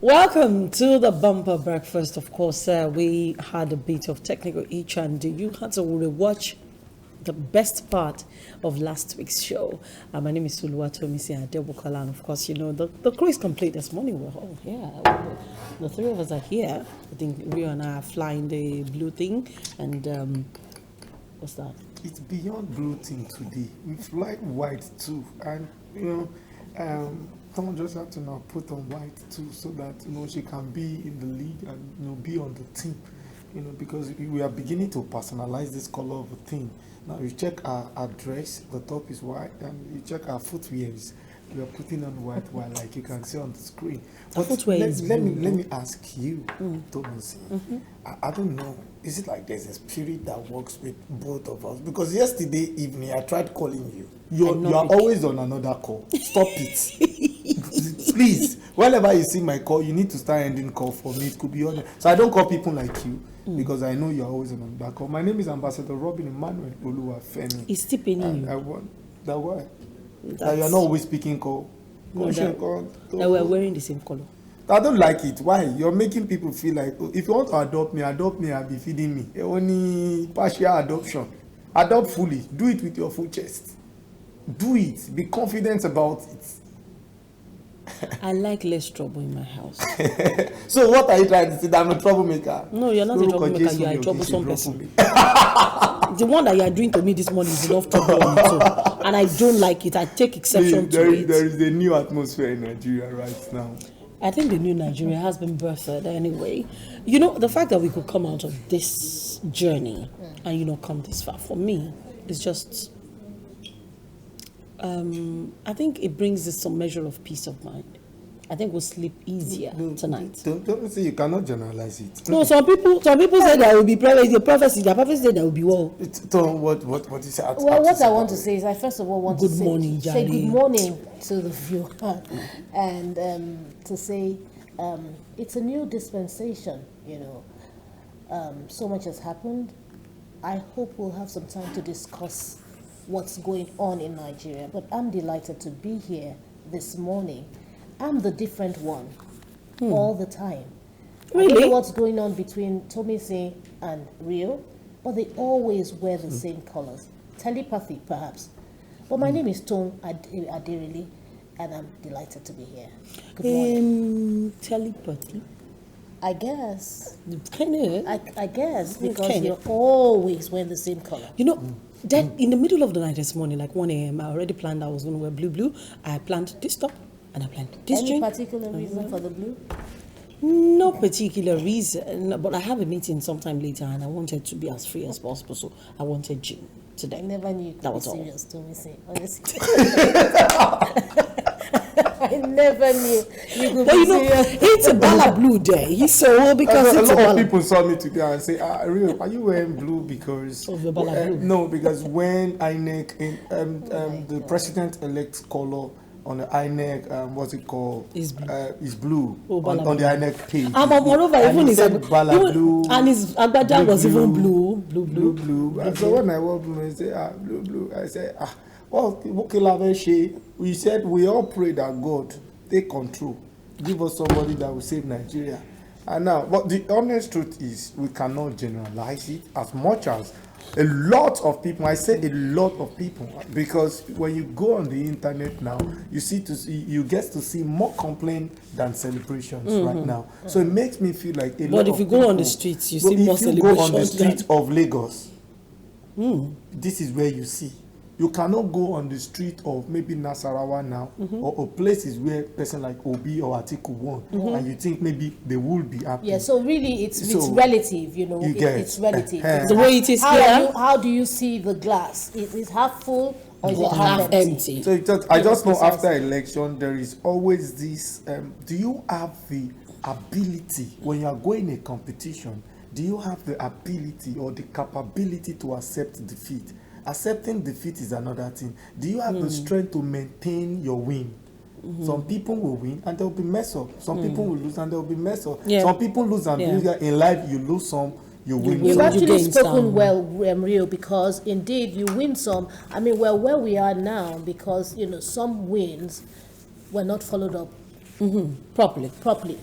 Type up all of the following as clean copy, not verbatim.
Welcome to the bumper breakfast. Of course, we had a bit of technical itch, and you had to rewatch the best part of last week's show. My name is Oluwatomisi Adebokola, and of course, you know, the crew is complete this morning. We're all here. The three of us are here. I think Rio and I are flying the blue thing, and what's that? It's beyond blue thing today. We fly white too, and someone just have to now put on white too, so that she can be in the league and be on the team. Because we are beginning to personalize this color of a thing. Now you check our dress, the top is white, and you check our footwears. We are putting on white, like you can see on the screen. But let me ask you, Thomas. I don't know. Is it like there's a spirit that works with both of us? Because yesterday evening I tried calling you. You are always on another call. Stop it. Please. Whenever you see my call, you need to start ending call for me. It could be on. So I don't call people like you because I know you're always on another call. My name is Ambassador Robin Emmanuel Oluwafemi. It's still paining you. I want that why? That you are not always speaking call. No, that we're wearing the same color. I don't like it. Why? You're making people feel like, if you want to adopt me, I'll be feeding me. Only partial adoption. Adopt fully. Do it with your full chest. Do it. Be confident about it. I like less trouble in my house. So what are you trying to say? That I'm a troublemaker? No, you're not a troublemaker. You are a troublesome person. The one that you are doing to me this morning is enough trouble on its own. And I don't like it. I take exception to it. There is a new atmosphere in Nigeria right now. I think the new Nigeria has been birthed anyway. The fact that we could come out of this journey and, come this far, for me, is just, I think it brings us some measure of peace of mind. I think we'll sleep easier tonight. Don't say you cannot generalize it. No, some people say there will be prophecy. The prophecy say there will be war. What you say? Well, what I want to say is, I first of all want to say good morning to the viewer, and to say it's a new dispensation. So much has happened. I hope we'll have some time to discuss what's going on in Nigeria. But I'm delighted to be here this morning. I'm the different one all the time. Really? I don't know what's going on between Tomisi and Rio, but they always wear the same colors. Telepathy, perhaps. But my name is Tom Adirili, and I'm delighted to be here. Good morning. Telepathy? I guess. Kind of. I guess, because you're always wearing the same color. Then in the middle of the night this morning, like 1 a.m., I already planned I was going to wear blue. I planned this top. And I planned this Any drink. particular reason for the blue? No particular reason, but I have a meeting sometime later, and I wanted to be as free as possible, so I wanted gin today. I never knew you could be serious, Tomisi. Honestly, I never knew you could be serious. It's a Bala Blue day, so because a lot of people saw me today and say, Rio, are you wearing blue because of the Bala Blue? No, because when INEC the president-elect color on the INEC, what's it called? Is blue. Is blue on the INEC page. Moreover, even his blue, and his Agbaja was even blue. And so when I walk blue, I say, blue. I say, we said we all pray that God take control, give us somebody that will save Nigeria. And now, but the honest truth is, we cannot generalize it as much as a lot of people. I say a lot of people, because when you go on the internet now, you get to see more complaints than celebrations right now. So it makes me feel like But if you go on the streets, you see more celebrations. If you go on the streets of Lagos, this is where you see. You cannot go on the street of maybe Nasarawa now, or places where person like Obi or Atiku won, and you think maybe they will be happy. Yeah, so really it's relative, it's relative. The way it is here. How do you see the glass? Is it half full or is it half empty? So I just know after election there is always this, do you have the ability, when you are going a competition, do you have the ability or the capability to accept defeat? Accepting defeat is another thing. Do you have the strength to maintain your win? Some people will win and they'll be mess up. Some people will lose and they'll be mess up. Yeah. Some people lose and in life you lose some, you win. You've actually spoken well, Rio, because indeed you win some. I mean, where we are now, because some wins were not followed up properly.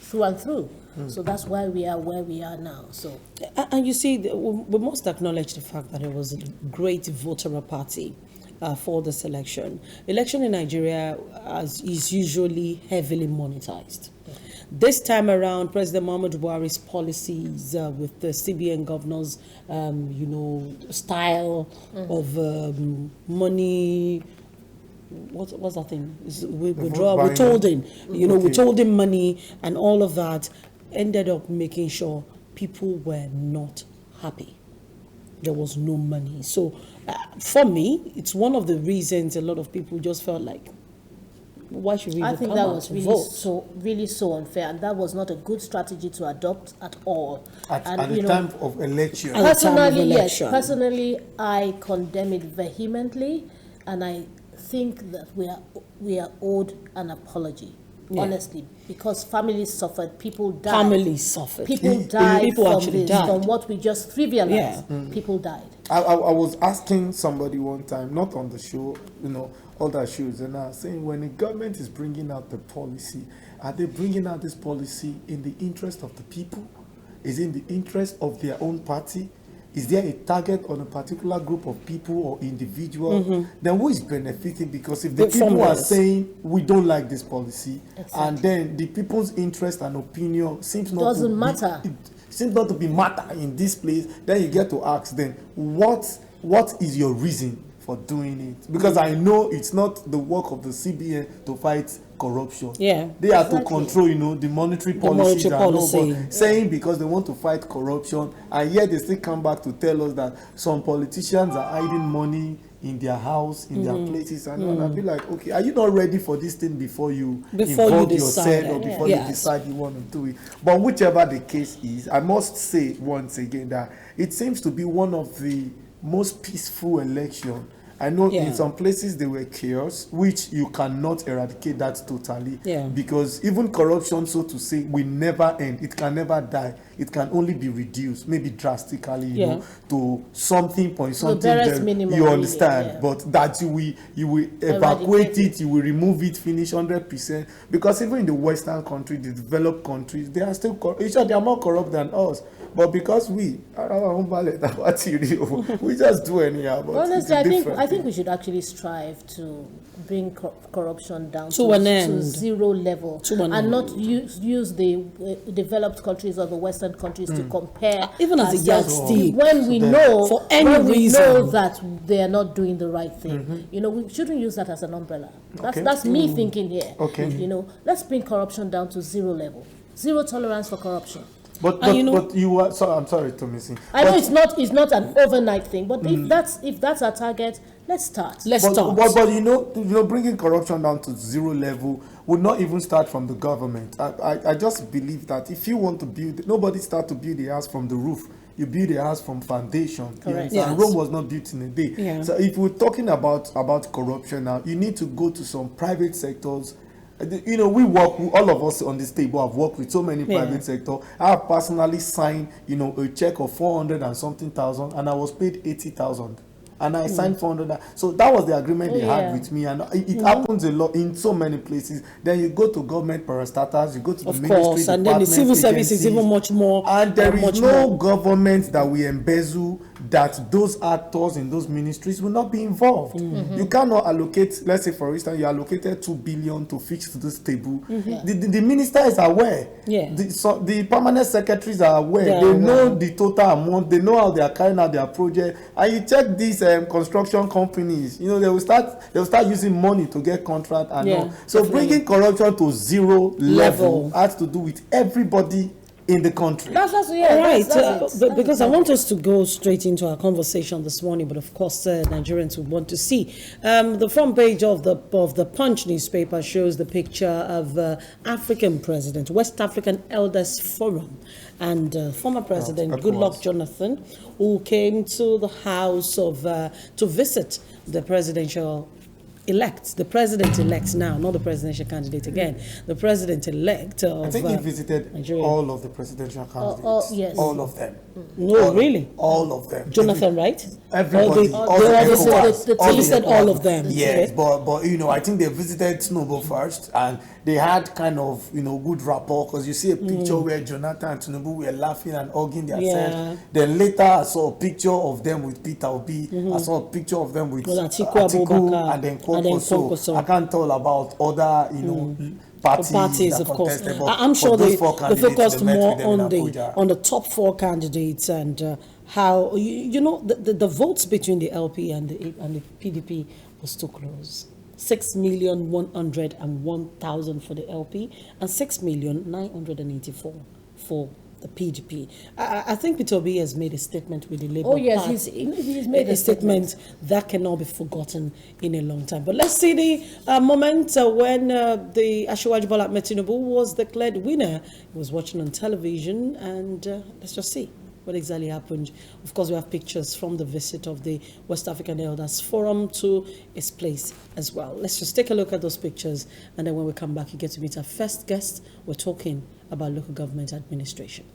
through and through. So that's why we are where we are now. So, and you see, we must acknowledge the fact that it was a great voter party for this election. Election in Nigeria is usually heavily monetized. This time around, President Muhammadu Buhari's policies with the CBN governors, style of money. What's that thing? Withholding, withholding money and all of that ended up making sure people were not happy. There was no money. So for me, it's one of the reasons a lot of people just felt like, why should we I think that was really so unfair, and that was not a good strategy to adopt at all. At the time of election. Personally, I condemn it vehemently, and I think that we are owed an apology. Yeah. Honestly, because families suffered, people died. People died from what we just trivialized. Yeah. People died. I was asking somebody one time, not on the show, other shows, and I was saying, when the government is bringing out the policy, are they bringing out this policy in the interest of the people? Is it in the interest of their own party? Is there a target on a particular group of people or individual? Then who is benefiting? Because if the people are saying we don't like this policy, and then the people's interest and opinion seems not to be matter in this place, then you get to ask them, what is your reason for doing it? Because I know it's not the work of the CBN to fight corruption. Yeah, they have to control, the monetary policies. Saying because they want to fight corruption, and yet they still come back to tell us that some politicians are hiding money in their house, in their places, and I feel like, okay, are you not ready for this thing before you involve yourself or before you decide you want to do it? But whichever the case is, I must say once again that it seems to be one of the most peaceful elections. I know in some places there were chaos, which you cannot eradicate that totally. Yeah. Because even corruption, so to say, will never end. It can never die. It can only be reduced, maybe drastically, to something you understand. Yeah. But that you will evacuate it, you will remove it, finish 100%. Because even in the Western countries, the developed countries, they are still they are more corrupt than us. But because we just do anyhow. But honestly, I think we should actually strive to bring corruption down to zero level, and not use the developed countries or the Western countries to compare. Even as a yardstick, when we know that they are not doing the right thing, we shouldn't use that as an umbrella. That's me thinking here. Okay. Let's bring corruption down to zero level, zero tolerance for corruption. But you are. So I'm sorry, Tomisi. I know it's not an overnight thing, but if that's our target, let's start. But bringing corruption down to zero level would not even start from the government. I just believe that if you want to build, nobody start to build a house from the roof. You build a house from foundation. Correct. Yes. And Rome was not built in a day. Yeah. So if we're talking about corruption now, you need to go to some private sectors. We work, all of us on this table have worked with so many private sector. I have personally signed, a check of 400 and something thousand, and I was paid 80,000. And I signed 400. So that was the agreement they had with me, and it happens a lot in so many places. Then you go to government parastatals, you go to the ministry, and then the civil service is even much more. And there is no government that we embezzle that those actors in those ministries will not be involved. You cannot allocate, let's say for instance, you allocated 2 billion to fix this table. The minister is aware. Yeah. The permanent secretaries are aware. They know the total amount. They know how they are carrying out their project. And you check these construction companies. They will start using money to get contract and all. So bringing corruption to zero level has to do with everybody in the country. Because I want us to go straight into our conversation this morning, but of course Nigerians would want to see. The front page of the Punch newspaper shows the picture of African president, West African Elders Forum, and former president Goodluck Jonathan, who came to the house to visit the the president-elect now, not the presidential candidate again, the president-elect of I think he visited Nigeria. All of the presidential candidates. Yes. All of them. No, really? All of them. Jonathan, right? Everybody. He said all of them. Yes, but I think they visited Tinubu first, and they had kind of, good rapport, because you see a picture where Jonathan and Tinubu were laughing and hugging themselves. Then later I saw a picture of them with Peter Obi. I saw a picture of them with Atiku and then Kwankwaso. So I can't tell about other, parties of course. But I'm sure they focused more on the top 4 candidates and how the votes between the LP and the PDP was too close. 6,101,000 for the LP and 6,984 for the PDP. I think Peter Obi has made a statement with the Labour Party. He's made a statement that cannot be forgotten in a long time. But let's see the moment when the Asiwaju Bola Ahmed Tinubu was declared winner. He was watching on television, and let's just see what exactly happened. Of course, we have pictures from the visit of the West African Elders Forum to its place as well. Let's just take a look at those pictures, and then when we come back, you get to meet our first guest. We're talking about local government administration.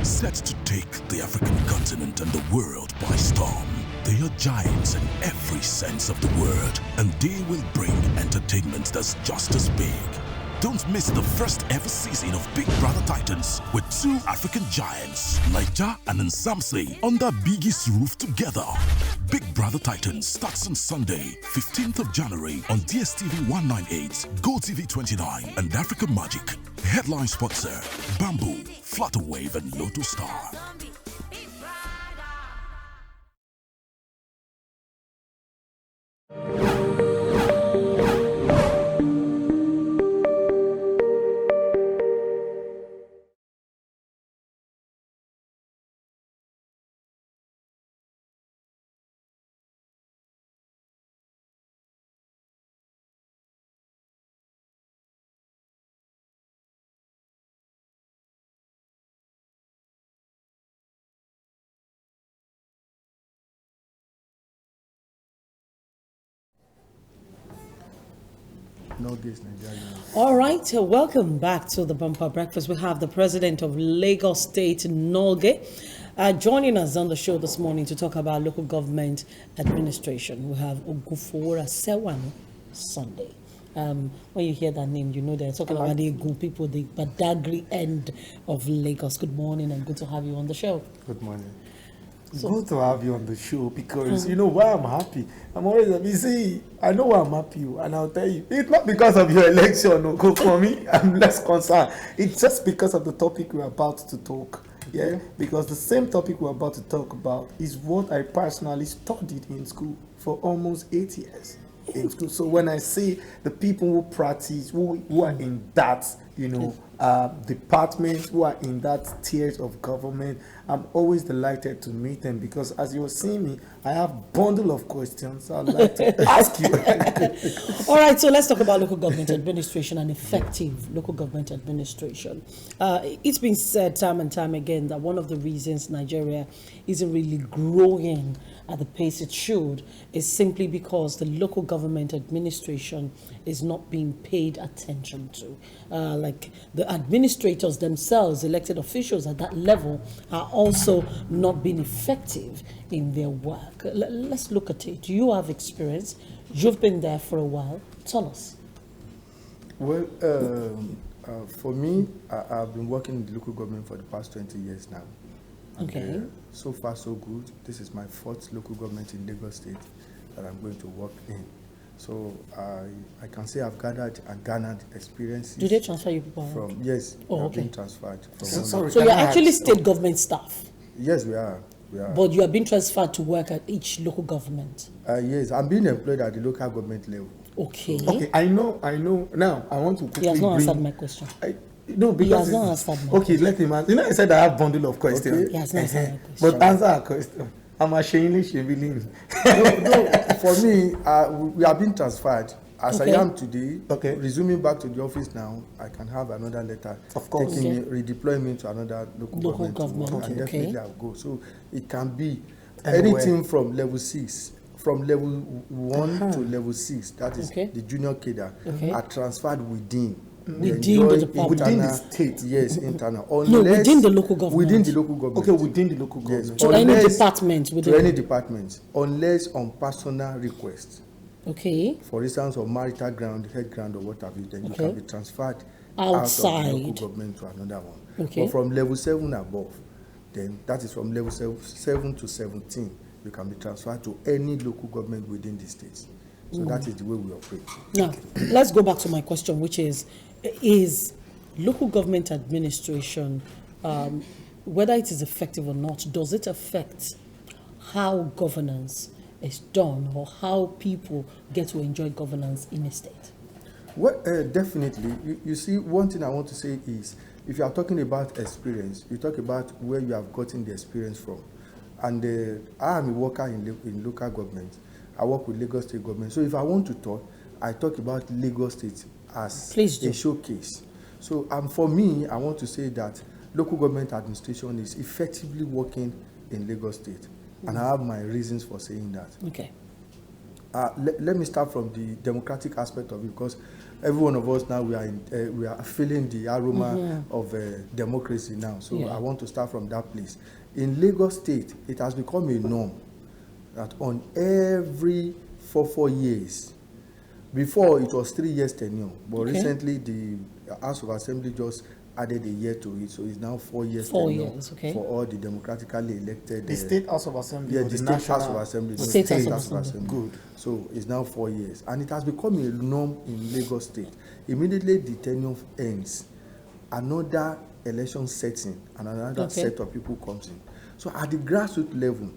Set to take the African continent and the world by storm. They are giants in every sense of the word, and they will bring entertainment that's just as big. Don't miss the first ever season of Big Brother Titans with 2 African giants, Naija and Nsamse, under Biggie's roof together. Big Brother Titans starts on Sunday, 15th of January on DSTV 198, GoTV 29, and Africa Magic. Headline sponsor, Bamboo, Flutterwave, and Lotto Star. All right, welcome back to the Bumper Breakfast. We have the president of Lagos State, Nolge, joining us on the show this morning to talk about local government administration. We have Ogufora Sewan Sunday. When you hear that name, you know they're talking about the Egu people, the Badagry end of Lagos. Good morning and good to have you on the show. Good morning. Good to have you on the show, because you know why I'm happy. I'm always busy. I know why I'm happy, and I'll tell you. It's not because of your election, no, go for me. I'm less concerned. It's just because of the topic we're about to talk. Yeah, because the same topic we're about to talk about is what I personally studied in school for almost 8 years in school. So when I see the people who practice, who are in that, departments, who are in that tiers of government, I'm always delighted to meet them, because as you were seeing me, I have a bundle of questions I'd like to ask you. All right, so let's talk about local government administration and effective local government administration. It's been said time and time again that one of the reasons Nigeria isn't really growing at the pace it should is simply because the local government administration is not being paid attention to. Like the administrators themselves, elected officials at that level, are also not being effective in their work. Let's look at it. You have experience. You've been there for a while. Tell us. Well, for me, I've been working in the local government for the past 20 years now. Okay. So far, so good. This is my 4th local government in Lagos State that I'm going to work in. So I can say I've gathered and garnered experiences. Do they transfer you people from? Yes, okay. I've been transferred. From so you're actually state government staff? Yes, we are. But you are being transferred to work at each local government? Yes, I'm being employed at the local government level. Okay. Okay, I know. Now, I want to quickly He has not answered my question. No, because he has not answered my question. Let him answer. I said I have bundle of questions. Okay. He has not answered my question. But answer a question. I'm ashamed. For me, we are being transferred. As Okay. I am today, Okay. resuming back to the office now, I can have another letter. Of course. Taking me, Okay. redeploy me to another local government. government, And okay. definitely I'll go. So it can be Anywhere. anything from level 6, from level 1 to level 6, that is Okay. the junior cadre, Okay. are transferred within. Within Enjoy the department. Within the internal- state. Yes, internal. No, Unless- within the local government. Within the local government. Okay, within the local Yes. government. To any Unless- department within. To any department, unless on personal request. Okay. For instance, on marital ground, head ground, or what have you, then you Okay. can be transferred Outside. out of the local government to another one. Okay. But from level 7 above, then that is from level 7 to 17, you can be transferred to any local government within the states. So that is the way we operate. Now, let's go back to my question, which is local government administration, whether it is effective or not, does it affect how governance is done or how people get to enjoy governance in a state? Well, definitely. You see, one thing I want to say is, if you are talking about experience, you talk about where you have gotten the experience from. And I am a worker in local government. I work with Lagos State government. So if I want to talk, I talk about Lagos State as a showcase. So for me, I want to say that local government administration is effectively working in Lagos State. And I have my reasons for saying that. Okay. Let me start from the democratic aspect of it, because every one of us now, we are feeling the aroma of democracy now. So I want to start from that place. In Lagos State, it has become a norm that on every 4 years, before it was 3 years tenure, but recently the House of Assembly just added a year to it, so it's now 4 years tenure for all the democratically elected. The State House of Assembly. Yeah, the State House of Assembly. State House of Assembly. Good. So it's now 4 years, and it has become a norm in Lagos State. Immediately the tenure ends, another election sets in, and another set of people comes in. So at the grassroots level,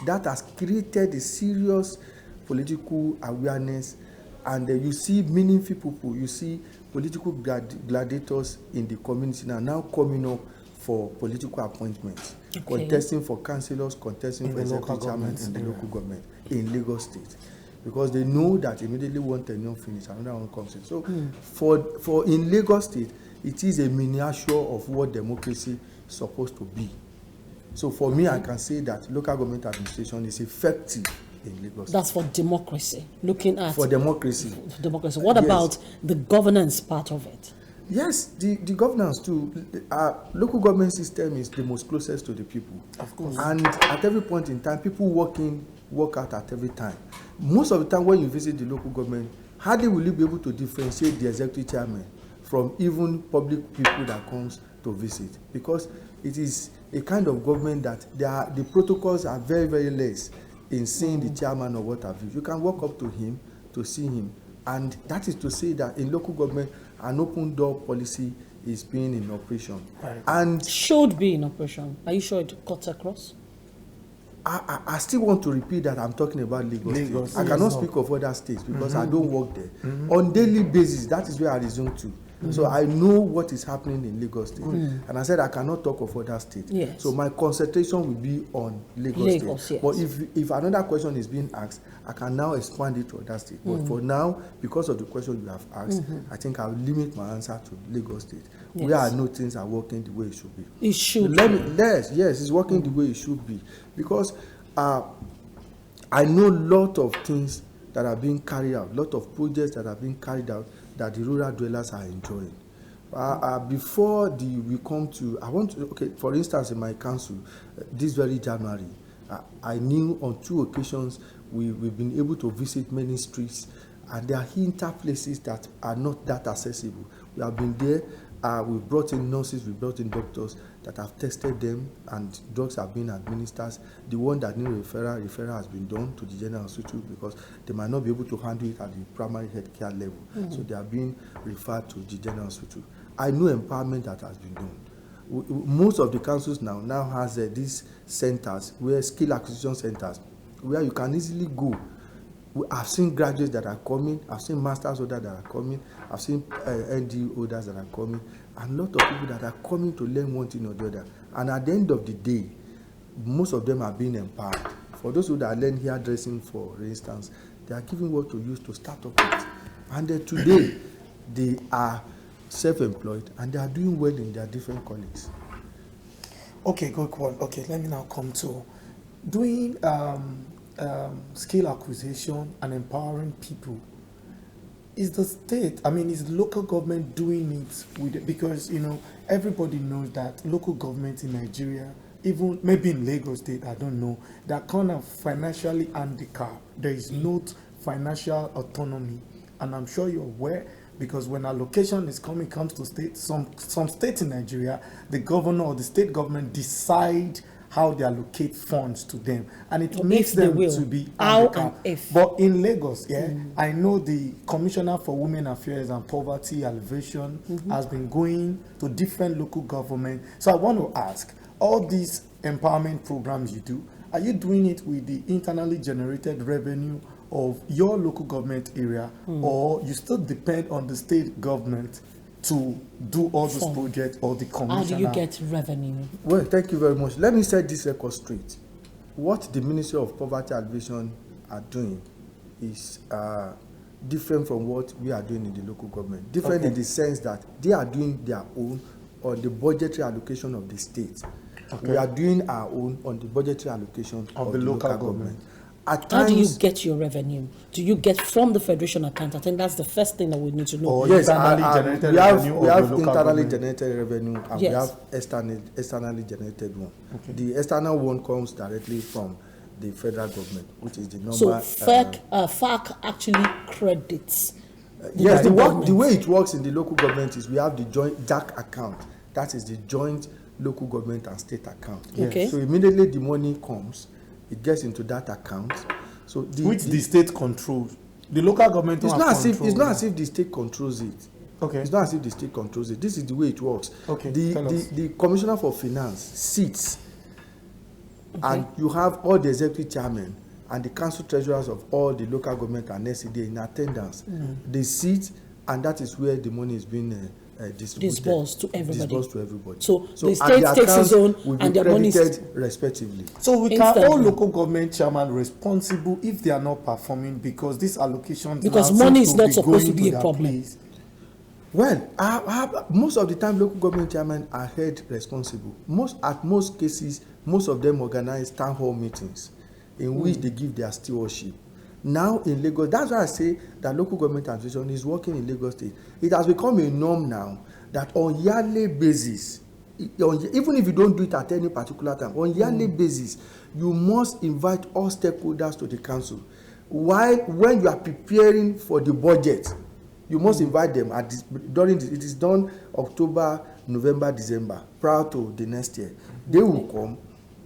that has created a serious political awareness, and you see meaningful people, you see political gladiators in the community now coming up for political appointments, contesting for councillors, contesting for executive chairman in the local government in Lagos State, because they know that immediately one tenure finish, another one comes in. So for in Lagos State, it is a miniature of what democracy is supposed to be. So for me, I can say that local government administration is effective in Lagos. That's for democracy, looking at... For democracy. For democracy. What about the governance part of it? Yes, the governance too. Local government system is the most closest to the people. Of course. And at every point in time, people work out at every time. Most of the time when you visit the local government, hardly will you be able to differentiate the executive chairman from even public people that comes to visit, because it is a kind of government that the protocols are very, very less in seeing the chairman or what have you. You can walk up to him to see him, and that is to say that in local government, an open door policy is being in operation. Right. And should be in operation. Are you sure it cuts across? I still want to repeat that I'm talking about Lagos State. I cannot speak of other states because I don't work there. On daily basis, that is where I resume to. So I know what is happening in Lagos State. And I said I cannot talk of other states. Yes. So my concentration will be on Lagos State. Yes. But if another question is being asked, I can now expand it to other states. But for now, because of the question you have asked, I think I'll limit my answer to Lagos State, where I know things are working the way it should be. It should Yes, it's working the way it should be. Because I know a lot of things that are being carried out, a lot of projects that are being carried out that the rural dwellers are enjoying. Before we come to, for instance, in my council, this very January, I knew on 2 occasions we've been able to visit many streets, and there are hinter places that are not that accessible. We have been there. We've brought in nurses, we've brought in doctors that have tested them, and drugs have been administered. The one that need referral has been done to the general hospital because they might not be able to handle it at the primary health care level. So they are being referred to the general hospital. I know empowerment that has been done. most of the councils now has these centers, where skill acquisition centers, where you can easily go. I've seen graduates that are coming, I've seen masters holders that are coming, I've seen ND holders that are coming, and a lot of people that are coming to learn one thing or the other. And at the end of the day, most of them are being empowered. For those who that learn hairdressing, for instance, they are given what to use to start up with. And today, they are self-employed and they are doing well in their different colleagues. Okay, good one. Okay, let me now come to doing skill acquisition and empowering people. Is the state, is the local government doing it with it? Because, everybody knows that local government in Nigeria, even maybe in Lagos State, I don't know, they're kind of financially handicapped. There is no financial autonomy. And I'm sure you're aware, because when allocation comes to states, some states in Nigeria, the governor or the state government decide how they allocate funds to them, and it makes them to be handicapped. But in Lagos, I know the Commissioner for Women Affairs and Poverty Alleviation has been going to different local government. So I want to ask, all these empowerment programs you do, are you doing it with the internally generated revenue of your local government area, or you still depend on the state government to do all those projects, or the commissioner? How do you get revenue? Well, thank you very much. Let me set this record straight. What the Ministry of Poverty Alleviation are doing is different from what we are doing in the local government. Different in the sense that they are doing their own on the budgetary allocation of the state. We are doing our own on the budgetary allocation of the local government. How do you get your revenue? Do you get from the federation account? I think that's the first thing that we need to know. Or yes, we have internally generated revenue, and we have externally generated one. Okay. The external one comes directly from the federal government, which is the number. So FAC actually credits. Yes, the way it works in the local government is we have the joint JAC account. That is the joint local government and state account. Yes. Okay. So immediately the money comes, it gets into that account. So which the state controls. The local government it's not as if the state controls it. Okay. It's not as if the state controls it. This is the way it works. Okay. The Commissioner for Finance sits, and you have all the executive chairmen and the council treasurers of all the local government and SCDA in attendance. They sit, and that is where the money is being disbursed to everybody. So the state takes its own and their money is respectively. So we can hold local government chairman responsible if they are not performing, because this allocation money is not supposed to be a problem. Place. Well, most of the time local government chairmen are held responsible. At most cases, most of them organize town hall meetings in which they give their stewardship. Now in Lagos, that's why I say that local government administration is working in Lagos State. It has become a norm now that on yearly basis, even if you don't do it at any particular time, on yearly basis, you must invite all stakeholders to the council. When you are preparing for the budget, you must invite them it is done October, November, December, prior to the next year. They will come,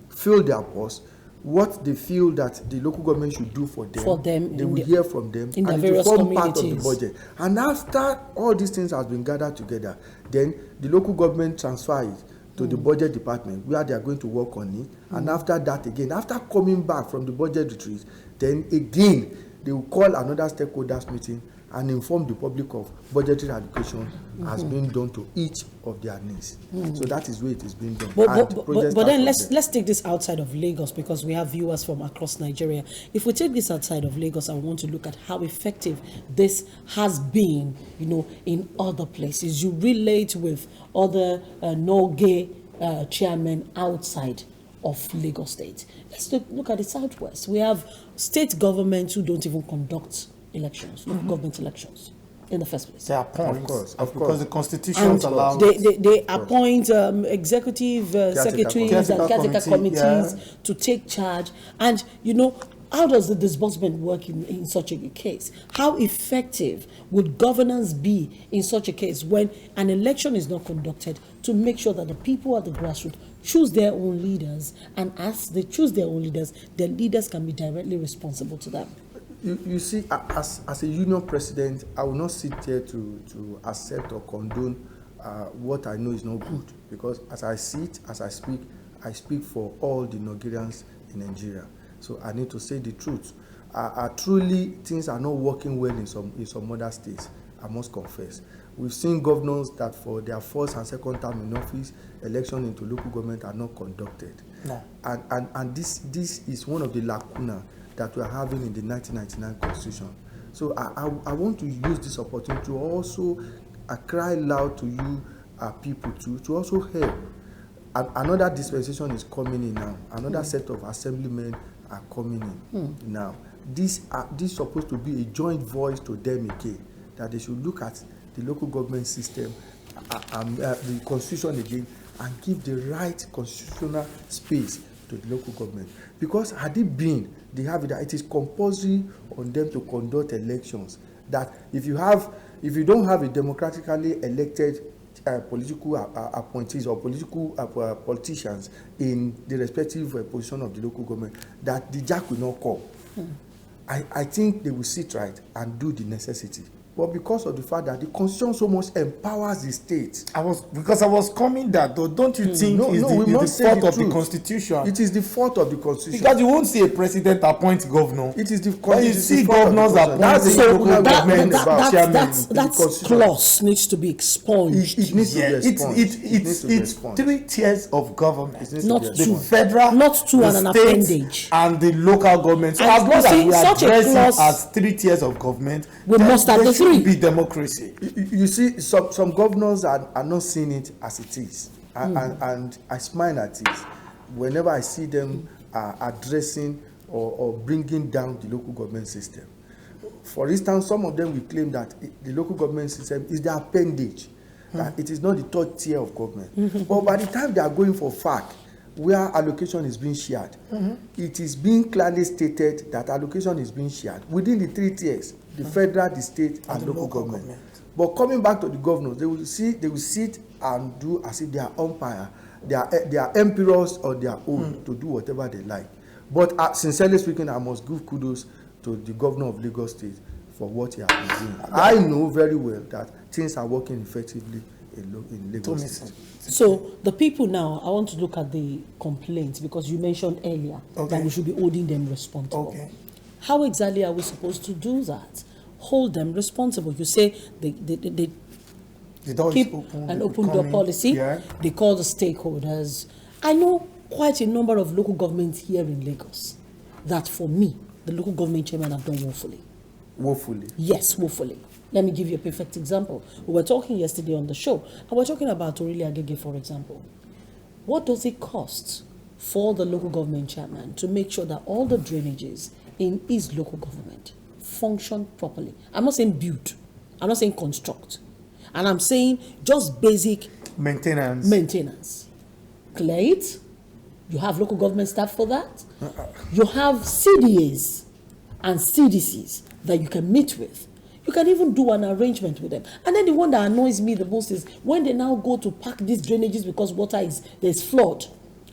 fill their posts, what they feel that the local government should do for them they will hear from them, and it will form part of the budget. And after all these things has been gathered together, then the local government transfer it to the budget department, where they are going to work on it. And after that, again, after coming back from the budget retreat, then again they will call another stakeholders meeting and inform the public of budgetary allocation has been done to each of their needs. So that is where it is being done. But then let's take this outside of Lagos, because we have viewers from across Nigeria. If we take this outside of Lagos, I want to look at how effective this has been, in other places. You relate with other no-gay chairmen outside of Lagos State. Let's look at the Southwest. We have state governments who don't even conduct elections, government elections, in the first place. They appoint, of course, because the constitution allows. They appoint executive secretaries and caretaker committees to take charge. And how does the disbursement work in such a case? How effective would governance be in such a case when an election is not conducted, to make sure that the people at the grassroots choose their own leaders, and as they choose their own leaders, their leaders can be directly responsible to them? You see, as a union president, I will not sit here to accept or condone what I know is not good, because as I sit, as I speak for all the Nigerians in Nigeria. So I need to say the truth. Truly, things are not working well in some other states, I must confess. We've seen governors that for their first and second term in office, election into local government are not conducted. No. And this is one of the lacuna that we are having in the 1999 Constitution. So I want to use this opportunity to also cry loud to you people to also help. Another dispensation is coming in now. Another set of assemblymen are coming in now. This is supposed to be a joint voice to them again, that they should look at the local government system, the constitution again, and give the right constitutional space to the local government. Because had it been, they have it that it is compulsory on them to conduct elections. That if you don't have a democratically elected political appointees or political politicians in the respective position of the local government, that the jack will not come. I think they will sit right and do the necessity. But because of the fact that the constitution so much empowers the state. I was coming that, though. Don't you think it's the fault of the constitution? It is the fault of the constitution. Because you won't see a president appoint governor. It is the when you see governors appoint that clause needs to be expunged. It needs to be expunged. It's 3 tiers of government. Not two. The federal, not two and an appendage, and the local government. So as long as we address it as 3 tiers of government, we must have the 3. Be democracy. You see, some governors are not seeing it as it is, and I smile at it whenever I see them addressing or bringing down the local government system. For instance, some of them will claim that the local government system is the appendage, that it is not the 3rd tier of government. But by the time they are going for FAC, where allocation is being shared, it is being clearly stated that allocation is being shared within the 3 tiers: the federal, the state, and local government. But coming back to the governors, they will sit and do as if they are umpire, they are emperors on their own to do whatever they like. But sincerely speaking, I must give kudos to the governor of Lagos State for what he has been doing. I know very well that things are working effectively in Lagos State. So the people now, I want to look at the complaints, because you mentioned earlier that we should be holding them responsible. Okay. How exactly are we supposed to do that? Hold them responsible. You say they keep an open door policy. Yeah. They call the stakeholders. I know quite a number of local governments here in Lagos that, for me, the local government chairman have done woefully. Woefully? Yes, woefully. Let me give you a perfect example. We were talking yesterday on the show, and we're talking about Orile Agege, for example. What does it cost for the local government chairman to make sure that all the drainages in his local government function properly? I'm not saying build, I'm not saying construct, and I'm saying just basic maintenance. Clear it. You have local government staff for that. You have CDAs and CDCs that you can meet with. You can even do an arrangement with them. And then the one that annoys me the most is when they now go to pack these drainages because there's flood.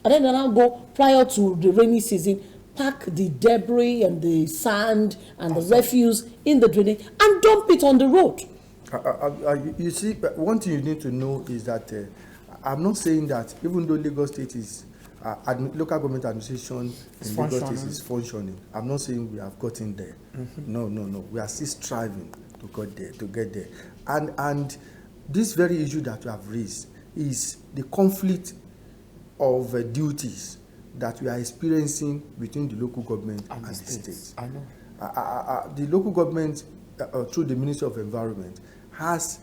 And then they now go, prior to the rainy season, pack the debris and the sand and the refuse in the drainage and dump it on the road. You see, one thing you need to know is that I'm not saying that even though Lagos State is local government administration in Lagos State is functioning, I'm not saying we have gotten there. No. We are still striving to get there. And this very issue that we have raised is the conflict of duties that we are experiencing between the local government and the state. I know. The local government, through the Ministry of Environment, has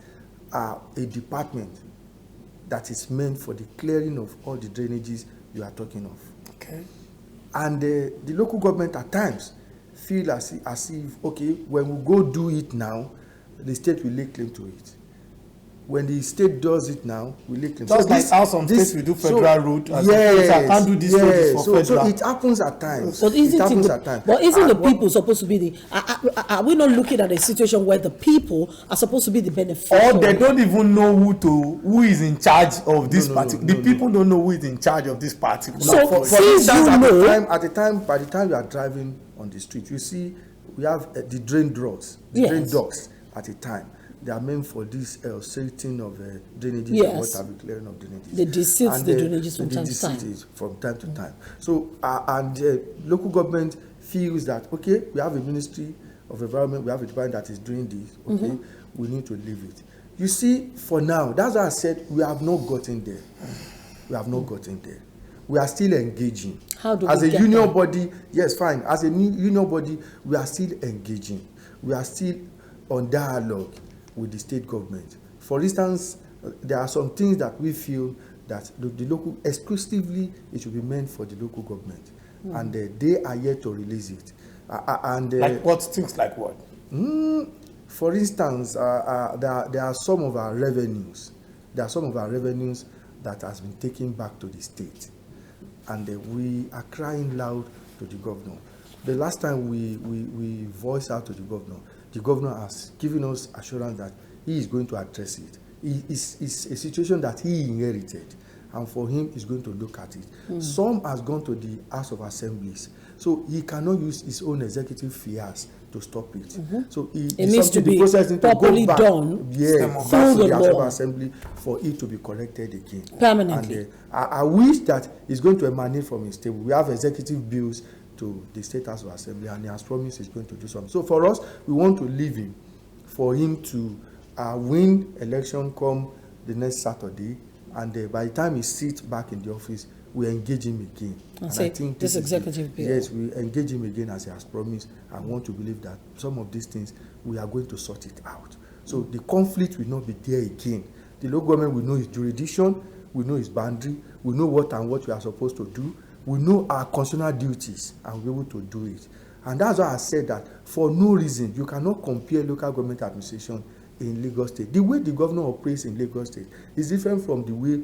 a department that is meant for the clearing of all the drainages you are talking of. Okay. And the local government at times feel as if, okay, when we go do it now, the state will lay claim to it. When the state does it now, we lay claim. Just like how some states will do federal road. Yes. I can't do this road for federal. So it happens at times. But isn't the people supposed to be the... Are we not looking at a situation where the people are supposed to be the beneficiaries? Or they don't even know who is in charge of this party. The people don't know who is in charge of this party. So for instance, by the time you are driving on the street, you see we have the drain drugs, drain ducts at a time. they are meant for this setting of drainages, yes. water clearing of drainages. They desit the drainages from time to time. So, local government feels that, okay, we have a ministry of environment, we have a department that is doing this, okay, we need to leave it. You see, for now, that's why I said we have not gotten there. We have not gotten there. We are still engaging. How do as we a get union there? body, yes, fine. As a union body, we are still engaging. We are still on dialogue with the state government. For instance, there are some things that we feel that the local, exclusively, it should be meant for the local government. And they are yet to release it. Like what? Things like what? For instance, there are some of our revenues. There are some of our revenues that has been taken back to the state. And we are crying loud to the governor. The last time we voiced out to the governor has given us assurance that he is going to address it. It's a situation that he inherited, and for him, he's going to look at it. Some has gone to the House of Assemblies, so he cannot use his own executive fiat to stop it. So it needs to be properly done. Yes, back to the House of Assembly for it to be corrected again. Permanently. And I wish that it's going to emanate from his table. We have executive bills to the State House of Assembly, and he has promised he's going to do something. So for us, we want to leave him, for him to win election come the next Saturday, and by the time he sits back in the office, we engage him again. And say, I think this executive bill. Yes, we engage him again as he has promised. I want to believe that some of these things, we are going to sort it out. So the conflict will not be there again. The local government will know its jurisdiction, we know its boundary, we know what we are supposed to do, we know our constitutional duties, and we're able to do it. And that's why I said that for no reason, you cannot compare local government administration in Lagos State. The way the governor operates in Lagos State is different from the way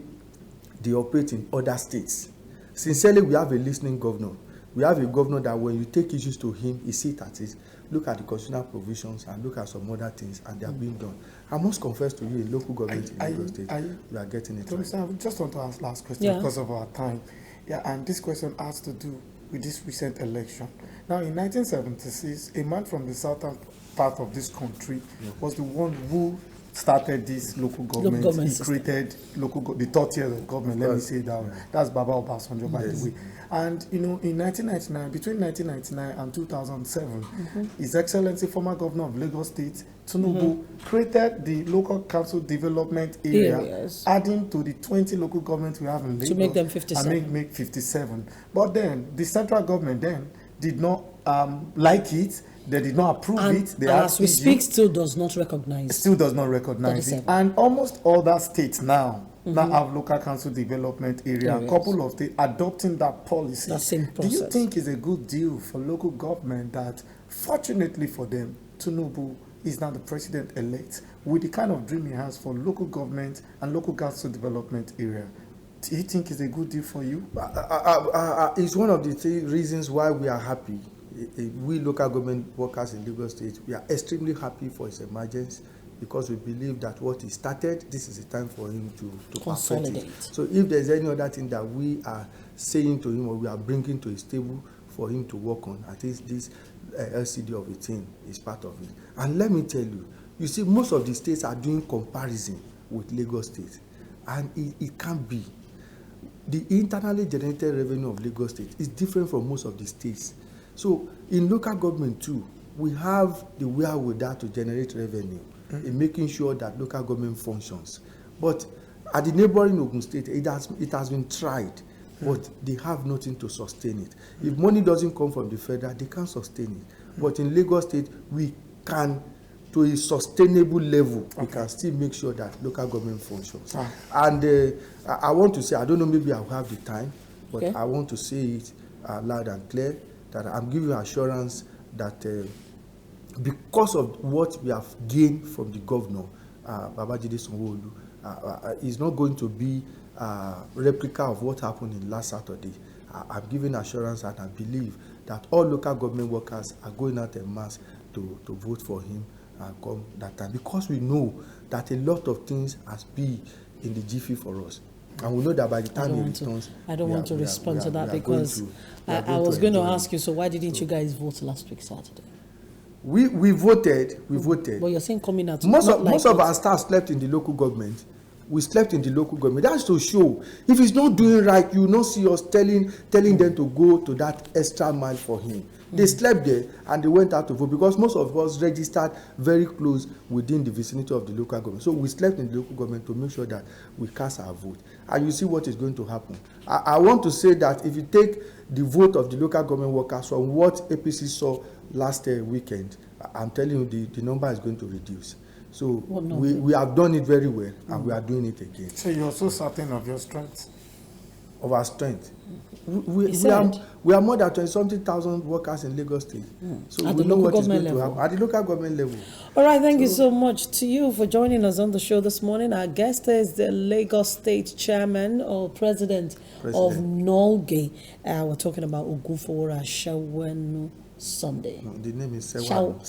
they operate in other states. Sincerely, we have a listening governor. We have a governor that when you take issues to him, he sits at it, look at the constitutional provisions and look at some other things, and they are being done. I must confess to you, in local government in Lagos State, we are getting it right. I just want to ask last question because of our time. Yeah, and this question has to do with this recent election. Now, in 1976, a man from the southern part of this country was the one who started this local government. He created the third tier of government, let me say that. That's Baba Obasanjo, by the way. And, in 1999, between 1999 and 2007, His Excellency, former governor of Lagos State, Tinubu, created the local council development area, adding to the 20 local governments we have in Lagos. To make them 57. And make 57. But then, the central government then did not like it. They did not approve it. They as we speak, still does not recognize. Still does not recognize it. And almost all that states now have local council development area. A couple of states adopting that policy. That same process. Do you think it's a good deal for local government that, fortunately for them, Tinubu is now the president-elect with the kind of dream he has for local government and local council development area? Do you think it's a good deal for you? It's one of the reasons why we are happy. We local government workers in Lagos State, we are extremely happy for his emergence, because we believe that what he started, this is the time for him to consolidate. So if there's any other thing that we are saying to him or we are bringing to his table for him to work on, at least this LCD of a thing is part of it. And let me tell you, you see, most of the states are doing comparison with Lagos State, and it can't be. The internally generated revenue of Lagos State is different from most of the states. So in local government too, we have the wherewithal to generate revenue in making sure that local government functions. But at the neighboring Ogun State, it has been tried, but they have nothing to sustain it. If money doesn't come from the federal, they can't sustain it. But in Lagos State, we can, to a sustainable level, we can still make sure that local government functions. And I want to say, I don't know, maybe I'll have the time, but I want to say it loud and clear, that I'm giving assurance that because of what we have gained from the governor, Babajide Sanwo-Olu, is not going to be a replica of what happened in last Saturday. I'm giving assurance, and I believe that all local government workers are going out en masse to vote for him come that time, because we know that a lot of things has been in the jiffy for us. And we know that by the time he returns, I don't want to respond to that, because I was going to ask you, so why didn't you guys vote last week Saturday? We voted. But you're saying coming out. Most of our staff slept in the local government. We slept in the local government. That's to show if he's not doing right, you will not see us telling them to go to that extra mile for him. They slept there and they went out to vote because most of us registered very close within the vicinity of the local government. So we slept in the local government to make sure that we cast our vote. And you see what is going to happen. I want to say that if you take the vote of the local government workers from what APC saw last weekend, I'm telling you the number is going to reduce. So we have done it very well and we are doing it again. So you're so certain of your strength? Of our strength. We are more than 20-something thousand workers in Lagos State. So at we the know local what is going government to happen. At the local government level. All right, thank you so much to you for joining us on the show this morning. Our guest is the Lagos State Chairman or President. Of Nolge. We're talking about Ogunfowora Sewanu Sunday. No, the name is Sewanu.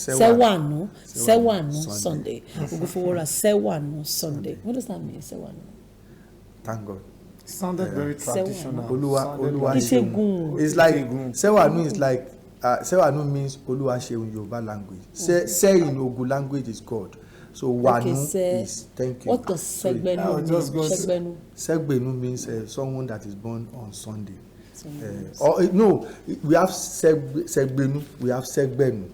Sewanu Sunday. Ogunfowora Sewanu Sunday. What does that mean, Sewanu? Thank God. It sounded very traditional. Oluwa it's like Sewanu is like Sewanu means Oluwa Seun Yoruba language. Se in Ogun language is God. So Wanu is thank you. What does Segbenu mean? Segbenu means someone that is born on Sunday. We have Segbenu, we have Segbenu.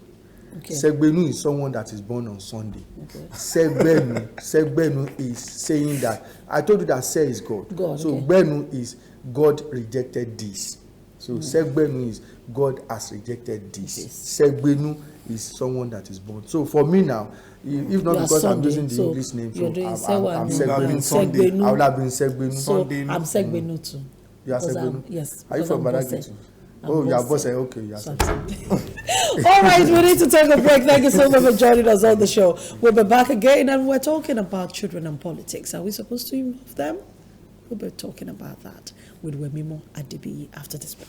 Okay. Segbenu is someone that is born on Sunday. Okay. Segbenu is saying that I told you that Se is God. So Benu is God rejected this. So Segbenu is God has rejected this. Segbenu is someone that is born. So for me now, if not because I'm using the English name, so I'm Segbenu. I would have been Segbenu. So I'm Segbenu too. You are Segbenu? Yes. Are you from Badagry too? Oh, you are boss. Okay, you are. All right, we need to take a break. Thank you so much for joining us on the show. We'll be back again, and we're talking about children and politics. Are we supposed to involve them? We'll be talking about that with Wemimo Adebiyi after this break.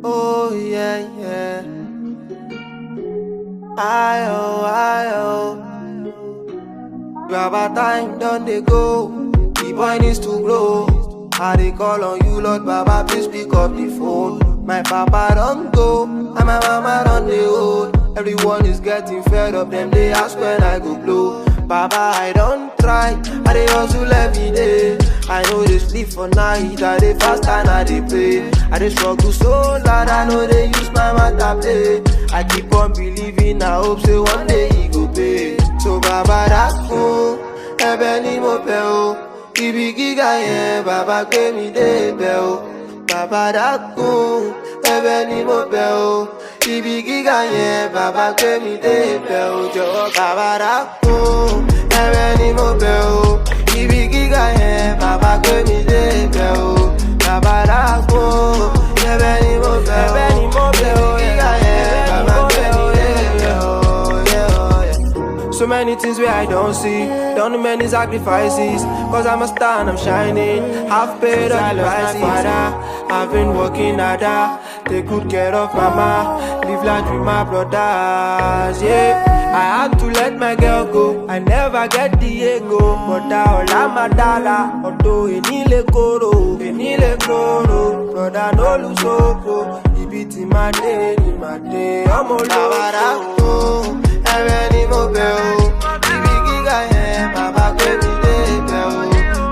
Oh yeah. I grab a time, done they go. The boy needs to grow. I they call on you, Lord Baba, please pick up the phone. My papa don't go, and my mama don't they old. Everyone is getting fed up, them they ask when I go blow. Baba, I don't try, I they hustle every day. I know they sleep for night, I they fast and I they pray. I they struggle so loud, I know they use my matter play. I keep on believing, I hope say one day he go pay. So Baba Daku, Ebeni Mopeo, Ibi Giga ye, Baba gave me the bell. Baba Daku, Ebeni Mopeo, Ibi Giga ye, Baba gave me the bell. Baba Daku, Ebeni Mopeo, Ibi Giga ye, Baba gave me the bell. Baba Daku, Ebeni Mopeo, so many things where I don't see, done many sacrifices, cause I'm a star and I'm shining. Half paid all the prices. I've been working harder, take good care of mama, live life with my brothers, yeah. I had to let my girl go, I never get the ego, but all I'm a dollar, although enile koro, brother no lose hope, he beat in my day, I'm all over. Ebeni Mopeo, Ibi Giga ye, Baba gave me the bell.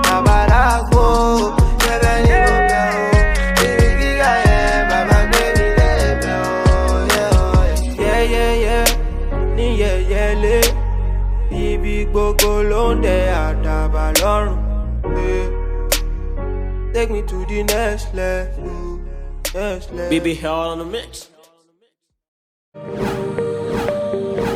Baba Daku, Ebeni Mopeo, Ibi Giga ye, Baba gave me the bell. Yeah. Ni yeah le, Ibi gbogbo londe adaba lorun. Take me to the next level. BB Hell on the mix.